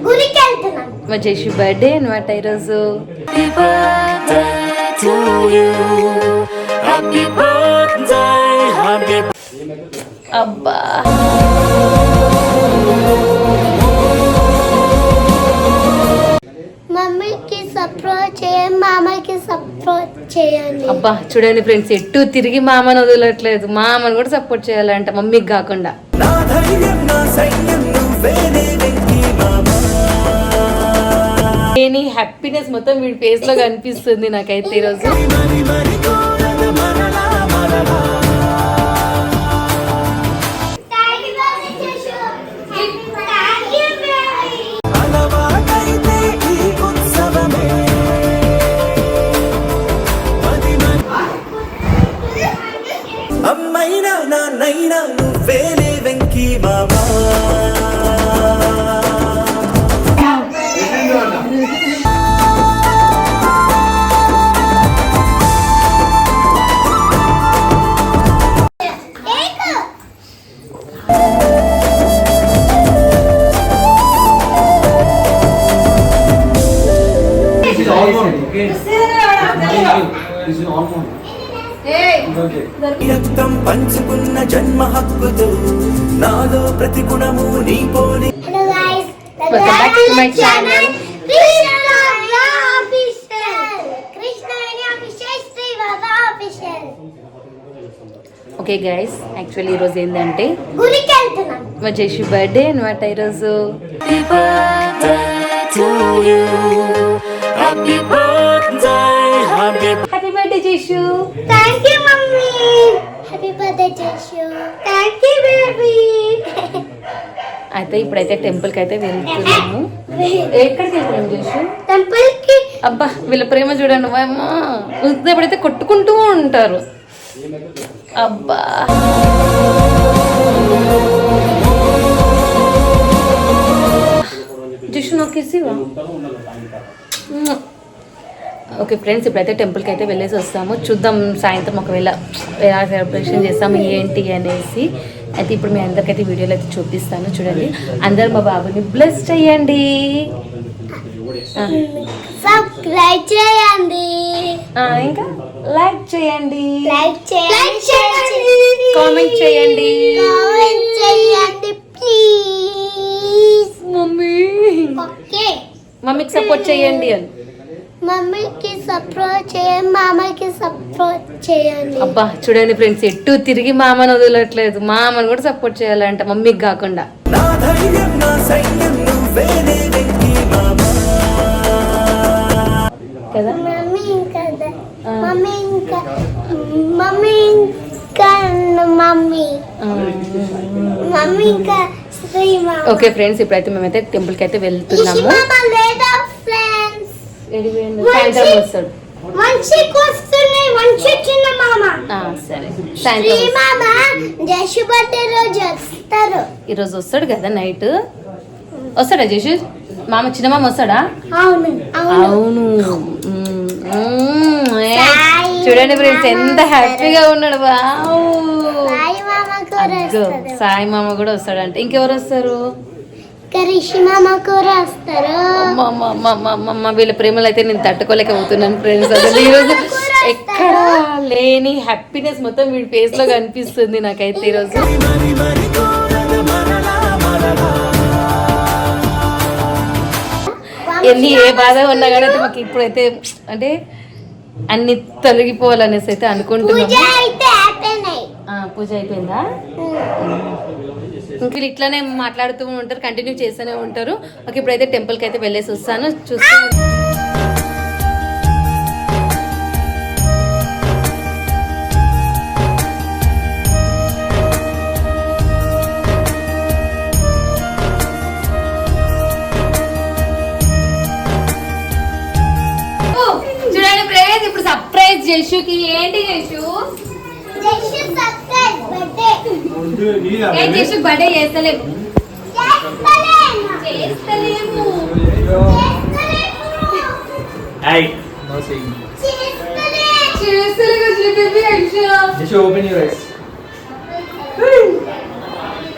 గుడికి వెళ్తున్నాం. మా జేషు బర్త్డే అన్నమాట ఈరోజు. అబ్బా మమ్మీకి సపోర్ట్ చేయండి, మామకి సపోర్ట్ చేయండి. అబ్బా చూడండి ఫ్రెండ్స్, ఎటు తిరిగి మామను వదలట్లేదు. మామను కూడా సపోర్ట్ చేయాలంట, మమ్మీకి కాకుండా. హ్యాపీనెస్ మొత్తం వీడి ఫేస్ లో కనిపిస్తుంది నాకైతే ఈరోజు. అమ్మైనా నాన్నైనా నువ్వేలే వెంకీ మామా. రక్తం పంచుకున్న జన్మ హక్కుతో నాలో ప్రతి గుణము నీ పోలి. Hello guys, welcome back to my channel okay guys, actually ఈరోజు ఏంటంటే గుడికి వెళ్తున్నాం. మా జేషు బర్త్డే అన్నమాట ఈరోజు. Happy birthday Jeshu. Thank you mummy. Happy birthday Jeshu. Thank you baby. అయితే ఇప్పుడైతే టెంపుల్ కి అయితే వెళ్తున్నాము. ఎక్కడికి వెళ్తున్నాం జేషు? టెంపుల్ కి. అబ్బా వీళ్ళ ప్రేమ చూడండి, మా అమ్మ ఎప్పుడైతే కొట్టుకుంటూ ఉంటారు. అబ్బా జేషు నొక్కేసివా. ఓకే ఫ్రెండ్స్, ఇప్పుడైతే టెంపుల్కి అయితే వెళ్ళేసి వస్తాము. చూద్దాం సాయంత్రం ఒకవేళ ఎలా సెలబ్రేషన్ చేస్తాము ఏంటి అనేసి. అయితే ఇప్పుడు మీ అందరికైతే వీడియోలో అయితే చూపిస్తాను. చూడండి, అందరు మా బాబుని బ్లెస్ చేయండి, సబ్స్క్రైబ్ చేయండి, ఇంకా లైక్ చేయండి, కామెంట్ చేయండి ప్లీజ్. మమ్మీ ఓకే, మమ్మీకి సపోర్ట్ చేయండి అని. మమ్మీకి సపోర్ట్ చేయండి, మామకి సపోర్ట్ చేయండి. అబ్బా చూడండి ఫ్రెండ్స్, ఎటు తిరిగి మామను వదలట్లేదు. మామను కూడా సపోర్ట్ చేయాలంట, మమ్మీకి కాకుండా. కదా మమ్మీ ఇంకా మమ్మీ ఇంకా మమ్మీ ఇంకా మమ్మీ మమ్మీ ఇంకా శ్రీమా. ఓకే ఫ్రెండ్స్, ఇప్పుడైతే మేమైతే టెంపుల్కి అయితే వెళ్తున్నాము. సాయంత్రం వస్తాడు. సరే ఈరోజు వస్తాడు కదా నైట్. వస్తాడా జేషు? మామ చిన్న మామ వస్తాడా? అవును. చూడండి ఫ్రెండ్స్, ఎంత హ్యాపీగా ఉన్నాడు. సాయి మామ కూడా వస్తాడంటే. ఇంకెవరు వస్తారు? వీళ్ళ ప్రేమలు అయితే నేను తట్టుకోలేకపోతున్నాను ఫ్రెండ్స్. అసలు ఈరోజు ఎక్కడ లేని హ్యాపీనెస్ మొత్తం వీడి ఫేస్ లో కనిపిస్తుంది నాకైతే ఈరోజు. ఎన్ని ఏ బాధ ఉన్నా కానీ అయితే మాకు ఇప్పుడైతే అంటే అన్ని తొలగిపోవాలనేసి అయితే అనుకుంటున్నాము. పూజ అయిపోయిందా? ఇంకా ఇట్లానే మాట్లాడుతూ ఉంటారు, కంటిన్యూ చేస్తూనే ఉంటారు. ఓకే, ఇప్పుడైతే టెంపుల్కి అయితే వెళ్ళేసి వస్తాను. చూస్తూ చూడండి ఫ్రెండ్స్, ఇప్పుడు సర్ప్రైజ్ జేషుకి. ఏంటి జేషు? జేషు బర్త్డే చేస్తలేము.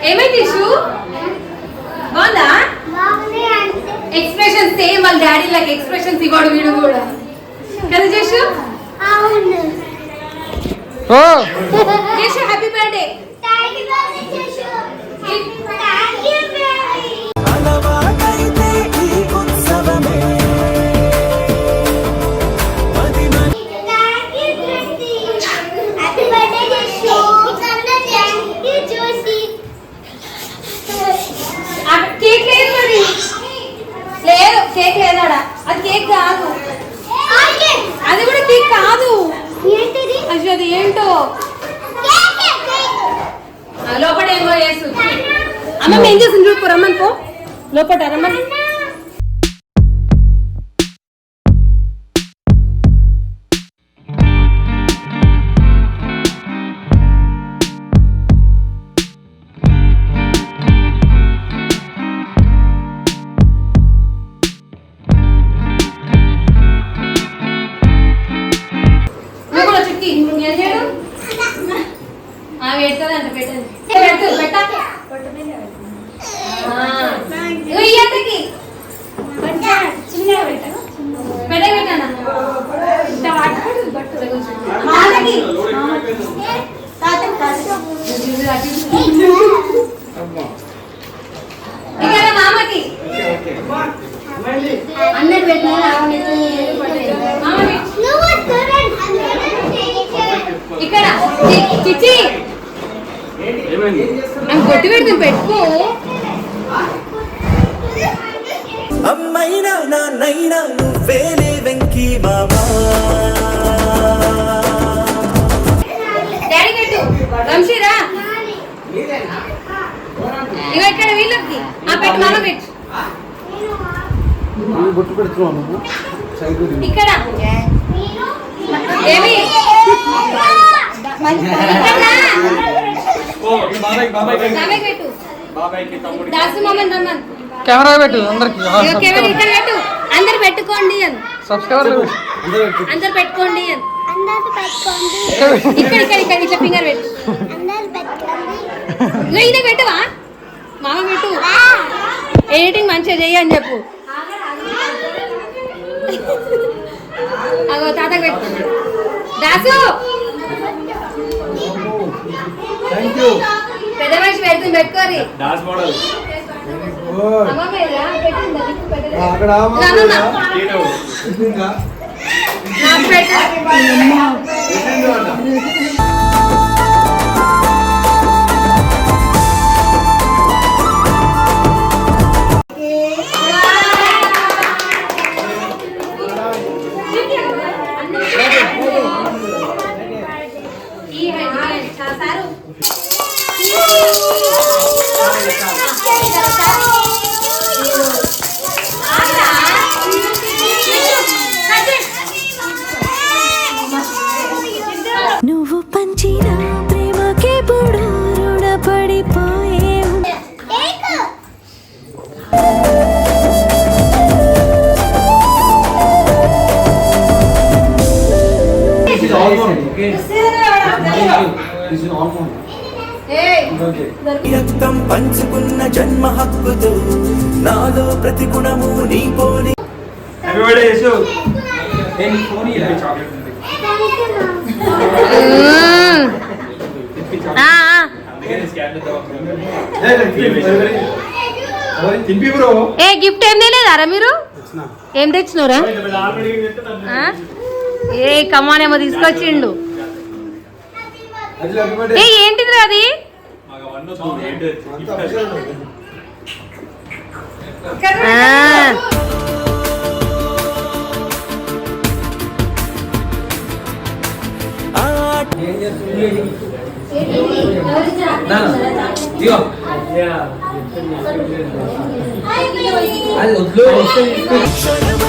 ఏమైంది జేషు? బాగుందా? ఎక్స్ప్రెషన్ సేమ్ వాళ్ళ డాడీ లాగా ఎక్స్ప్రెషన్స్ ఇవ్వడు వీడు కూడా కదా చేసు అవును చేసు హ్యాపీ బర్త్డే థాంక్యూ బర్త్డే చేసు థాంక్యూ బేబీ అలవాటైతే ఈ ఉత్సవమే థాంక్యూ కృతి హ్యాపీ బర్త్డే చేసు థాంక్యూ జోసి కేక్ లేదు మరి లేదు కేక్ లేదాడా అది కేక్ కాదు అది కూడా కేక్ కాదు ఏంటిది అసలు అది ఏంటో లోపల ఏమో వేసు అమ్మ ఏం చేసింది చూడు రమ్మని పో లోపల రమ్మని నువ్వు కూడా చిక్కి నువ్వు ఏం చేయడం పెడతాదంట పెట్టండి పెట్టా ఇయ్యకి చిన్నగా పెట్టా పెద్ద పెట్టానా మామకి ఇక్కడ మామకి అన్నట్టు పెట్టినా నువ్వు చూడండి ఇక్కడ చిచ్చి కొట్టి పెడుతుంది పెట్టుకో అమ్మైనా నాన్నైనా నువ్వేలే వెంకీ మామా డాడీ పెట్టు వంశీరా ఇగో ఇక్కడ వీళ్ళకి పెట్టు మామ పెట్టు ఇక్కడ ఏమి పెట్టు దాసు మామని రమ్మని కెమెరా పెట్టు అందరికి ఇగో కెమెరా ఇక్కడ పెట్టు అందరు పెట్టుకోండి అని సబ్స్క్రైబర్ అందరు పెట్టుకోండి అని అందరూ పెట్టుకోండి ఇక్కడ ఇక్కడ ఇక్కడ ఇట్లా ఫింగర్ పెట్టు అందరూ పెట్టుకోండి ఇగో ఈయన పెట్టువా మామ పెట్టు ఎడిటింగ్ మంచిగా చెయ్యి అని చెప్పు అగో తాతకు పెట్టు దాసు పెద్ద మనిషి పెడుతుంది పెట్టుకోరి అమ్మ మీద పెట్టిందా? నీకు పెట్టలేదు. నాన్న, నాకు పెట్టు. నువ్వు పంచిన ప్రేమకే పొడు రుణపడిపోయే రక్తం పంచుకున్న జన్మ హక్కుతో నాలో ప్రతి గుణము నీ పోలి ఏ గిఫ్ట్ ఏం తెలేదారా మీరు ఏం తెచ్చినోరా ఏ కమానేమో తీసుకొచ్చిండు ఏ ఏంటిది అది క్షణం